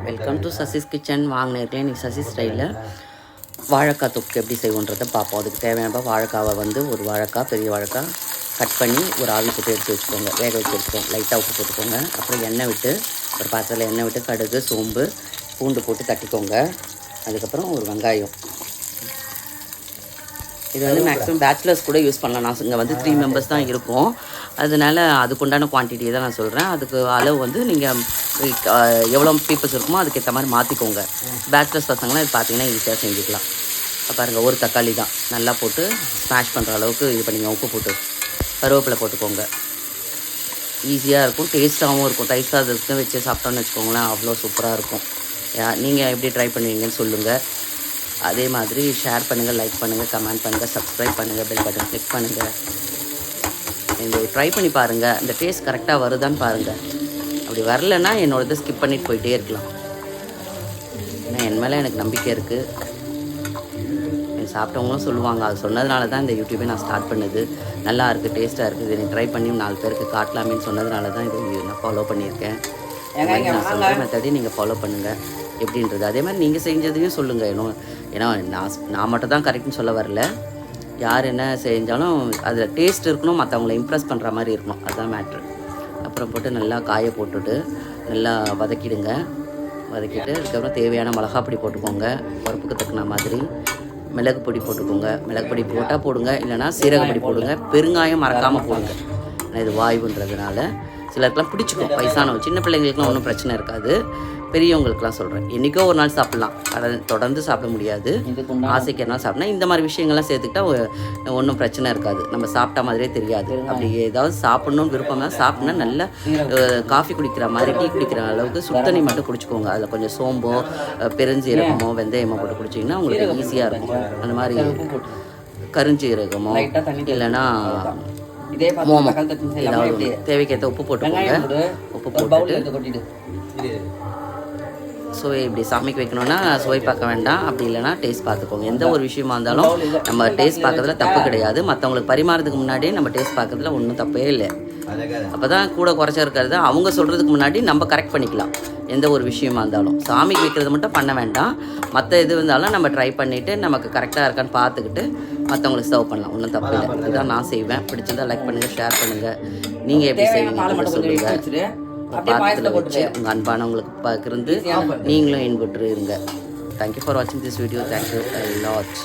Welcome to Sasi's kitchen. வாங்கினேன் இன்றைக்கி சசி ஸ்டைலில் வாழைக்காய் தொக்கு எப்படி செய்வோன்றதை பார்ப்போம். அதுக்கு தேவையான வாழைக்காவை ஒரு வாழைக்காய் பெரிய வாழைக்காய் கட் பண்ணி ஒரு ஆவி போட்டு எடுத்து வச்சுக்கோங்க, வேக வச்சு வச்சுக்கோங்க. லைட்டாக உப்பு போட்டுக்கோங்க. அப்புறம் எண்ணெய் விட்டு ஒரு பாத்திரத்தில் எண்ணெய் விட்டு கடுகு சோம்பு பூண்டு போட்டு தட்டிக்கோங்க. அதுக்கப்புறம் ஒரு வெங்காயம். இது மேக்ஸிமம் பேச்சுலர்ஸ் கூட யூஸ் பண்ணலாம். நான் இங்கே 3 மெம்பர்ஸ் தான் இருக்கும், அதனால் அதுக்குண்டான குவான்டிட்டியை தான் நான் சொல்கிறேன். அதுக்கு அளவு நீங்கள் எவ்வளோ பீப்புள்ஸ் இருக்குமோ அதுக்கேற்ற மாதிரி மாற்றிக்கோங்க. பேச்சுலர்ஸ் பசங்களாம் இது பார்த்தீங்கன்னா ஈஸியாக செஞ்சுக்கலாம். பாருங்கள், ஒரு தக்காளி தான் நல்லா போட்டு ஸ்மாஷ் பண்ணுற அளவுக்கு இது பண்ணிங்க. உப்பு போட்டு கருவேப்பிலை போட்டுக்கோங்க. ஈஸியாக இருக்கும், டேஸ்ட்டாகவும் இருக்கும். தயிர் சாதத்துக்கு வச்சு சாப்பிட்டோன்னு வச்சுக்கோங்களேன், அவ்வளோ சூப்பராக இருக்கும். நீங்கள் எப்படி ட்ரை பண்ணுவீங்கன்னு சொல்லுங்கள். அதே மாதிரி ஷேர் பண்ணுங்கள், லைக் பண்ணுங்கள், கமெண்ட் பண்ணுங்கள், சப்ஸ்கிரைப் பண்ணுங்கள், பெல் பட்டன் கிளிக் பண்ணுங்கள். இந்த ட்ரை பண்ணி பாருங்கள், இந்த டேஸ்ட் கரெக்டாக வருதான்னு பாருங்கள். அப்படி வரலைன்னா என்னோடது ஸ்கிப் பண்ணிட்டு போயிட்டே இருக்கலாம். ஏன்னா என் மேலே எனக்கு நம்பிக்கை இருக்குது. சாப்பிட்டவங்களும் சொல்லுவாங்க, அது சொன்னதுனால தான் இந்த யூடியூபே நான் ஸ்டார்ட் பண்ணுது. நல்லா இருக்குது, டேஸ்ட்டாக இருக்குது, இதை ட்ரை பண்ணி 4 பேருக்கு காட்டலாமேன்னு சொன்னதுனால தான் இதை நான் ஃபாலோ பண்ணியிருக்கேன். நான் சொல்கிற மெத்தடையும் நீங்கள் ஃபாலோ பண்ணுங்கள் எப்படின்றது. அதே மாதிரி நீங்கள் செஞ்சதையும் சொல்லுங்கள். ஏன்னா நான் மட்டும் தான் கரெக்டுன்னு சொல்ல வரல. யார் என்ன செஞ்சாலும் அதில் டேஸ்ட் இருக்கணும், மற்றவங்கள இம்ப்ரெஸ் பண்ணுற மாதிரி இருக்கணும், அதுதான் மேட்ரு. அப்புறம் போட்டு நல்லா காய போட்டுட்டு நல்லா வதக்கிடுங்க. வதக்கிட்டு அதுக்கப்புறம் தேவையான மிளகாப்பொடி போட்டுக்கோங்க, பருப்புக்கு தக்குன மாதிரி. மிளகு பொடி போட்டுக்கோங்க. மிளகு பொடி போட்டால் போடுங்க, இல்லைனா சீரகப்பொடி போடுங்க. பெருங்காயம் மறக்காமல் போடுங்க. இது வாய்வுன்றதுனால சிலருக்குலாம் பிடிச்சிக்கும். வயசானவங்க சின்ன பிள்ளைங்களுக்குலாம் ஒன்றும் பிரச்சனை இருக்காது. பெரியவங்களுக்குலாம் சொல்கிறேன், என்றைக்கோ ஒரு நாள் சாப்பிட்லாம், தொடர்ந்து சாப்பிட முடியாது. ஆசைக்கு நாள் சாப்பிட்னா இந்த மாதிரி விஷயங்கள்லாம் சேர்த்துக்கிட்டா ஒன்றும் பிரச்சனை இருக்காது. நம்ம சாப்பிட்ட மாதிரியே தெரியாது. அப்படி ஏதாவது சாப்பிட்ணுன்னு விருப்பம் தான் சாப்பிட்னா நல்லா காஃபி குடிக்கிற மாதிரி, டீ குடிக்கிற அளவுக்கு சுத்தண்ணி மட்டும் குடிச்சிக்கோங்க. அதில் கொஞ்சம் சோம்போ பெருஞ்சீரகமோ வெந்தயமோ போட்டு குடிச்சிங்கன்னா உங்களுக்கு ஈஸியாக இருக்கும். அந்த மாதிரி கருஞ்சீரகமோ இல்லைன்னா மோமோ ஏதாவது தேவைக்கேற்ற உப்பு போட்டுக்கோங்க. உப்பு போட்டுட்டு சுவை இப்படி சாமிக்கு வைக்கணும்னா சுவை பார்க்க வேண்டாம், அப்படி இல்லைனா டேஸ்ட் பார்த்துக்கோங்க. எந்த ஒரு விஷயமா இருந்தாலும் நம்ம டேஸ்ட் பார்க்கறதுல தப்பு கிடையாது. மற்றவங்களுக்கு பரிமாறதுக்கு முன்னாடியே நம்ம டேஸ்ட் பார்க்கறதுல ஒன்றும் தப்பே இல்லை. அப்போ தான் கூட குறைச்சா இருக்கிறது அவங்க சொல்கிறதுக்கு முன்னாடி நம்ம கரெக்ட் பண்ணிக்கலாம். எந்த ஒரு விஷயமா இருந்தாலும் சாமிக்கு வைக்கிறது மட்டும் பண்ண வேண்டாம். மற்ற எது இருந்தாலும் நம்ம ட்ரை பண்ணிவிட்டு நமக்கு கரெக்டாக இருக்கான்னு பார்த்துக்கிட்டு மற்றவங்களுக்கு சர்வ் பண்ணலாம், ஒன்றும் தப்பு இல்லை. இதுதான் நான் செய்வேன். பிடிச்சிருந்தா லைக் பண்ணுங்கள், ஷேர் பண்ணுங்கள். நீங்கள் எப்படி செய்வீங்கன்னு சொல்லுங்கள். பாத்திரத்தில் வச்சு உங்கள் அன்பானவங்களுக்கு பகிர்ந்து நீங்களும் இன்புற்று இருங்க. தேங்க்யூ ஃபார் வாட்சிங் திஸ் வீடியோ. Thank you lot.